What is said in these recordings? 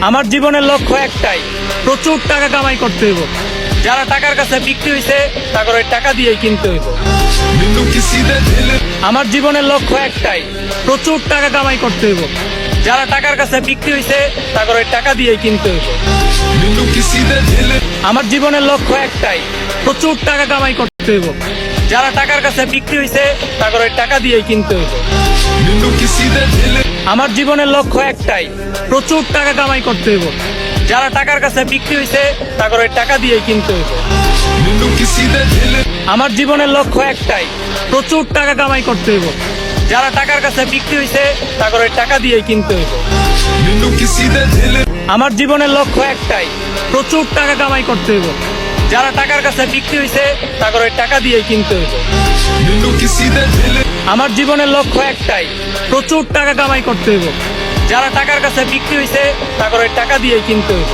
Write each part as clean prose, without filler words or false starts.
আমার জীবনের লক্ষ্য একটাই, প্রচুর টাকা কামাই করতে হইব। যারা টাকার কাছে বিক্রি হইছে তাদের ওই টাকা দিয়েই কিনতে হইব। আমার জীবনের লক্ষ্য একটাই, প্রচুর টাকা কামাই করতে হইব। যারা টাকার কাছে বিক্রি হইছে তাদের ওই টাকা দিয়েই কিনতে হইব। আমার জীবনের লক্ষ্য একটাই, প্রচুর টাকা কামাই করতে হইব। যারা টাকার কাছে বিক্রি হইছে তাদের ওই টাকা দিয়েই কিনতে হইব। আমার জীবনের লক্ষ্য একটাই, প্রচুর টাকা কামাই করতে হইব। যারা টাকার কাছে বিক্রি হইছে তাদের ওই টাকা দিয়েই কিনতে হইব। আমার জীবনের লক্ষ্য একটাই, প্রচুর টাকা কামাই করতে হইব। যারা টাকার কাছে বিক্রি হইছে তাদের ওই টাকা দিয়েই কিনতে হইব। আমার জীবনের লক্ষ্য একটাই, প্রচুর টাকা কামাই করতে হইব। যারা টাকার কাছে বিক্রি হইছে তাদের ওই টাকা দিয়েই কিনতে হইব। আমার জীবনের লক্ষ্য একটাই, প্রচুর টাকা কামাই করতে হইব। যারা টাকার কাছে বিক্রি হইছে তাদের ওই টাকা দিয়েই কিনতে হইব।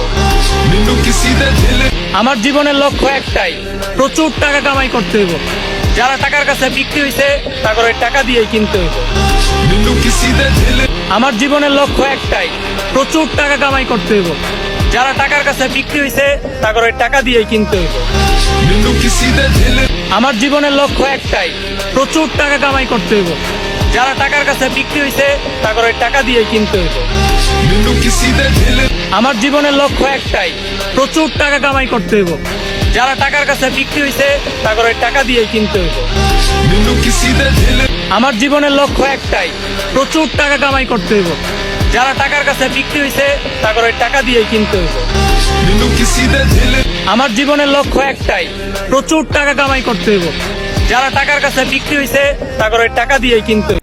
আমার জীবনের লক্ষ্য একটাই, প্রচুর টাকা কামাই করতে হইব। যারা টাকার কাছে বিক্রি হইছে তাদের ওই টাকা দিয়েই কিনতে হইব। আমার জীবনের লক্ষ্য একটাই, প্রচুর টাকা কামাই করতে হইব। যারা টাকার কাছে বিক্রি হইছে তাদের ওই টাকা দিয়েই কিনতে হইব। আমার জীবনের লক্ষ্য একটাই, প্রচুর টাকা কামাই করতে হইব। যারা টাকার কাছে বিক্রি হইছে তাদের ওই টাকা দিয়েই কিনতে হইব। আমার জীবনের লক্ষ্য একটাই, প্রচুর টাকা কামাই করতে হইব। যারা টাকার কাছে বিক্রি হইছে তাদের ওই টাকা দিয়েই কিনতে হইব। আমার জীবনের লক্ষ্য একটাই, প্রচুর টাকা কামাই করতে হইব। যারা টাকার কাছে বিক্রি হইছে তাদের ওই টাকা দিয়েই কিনতে হইব। আমার জীবনের লক্ষ্য একটাই, প্রচুর টাকা কামাই করতে হইব। যারা টাকার কাছে বিক্রি হইছে তাদের ওই টাকা দিয়েই কিনতে হইব।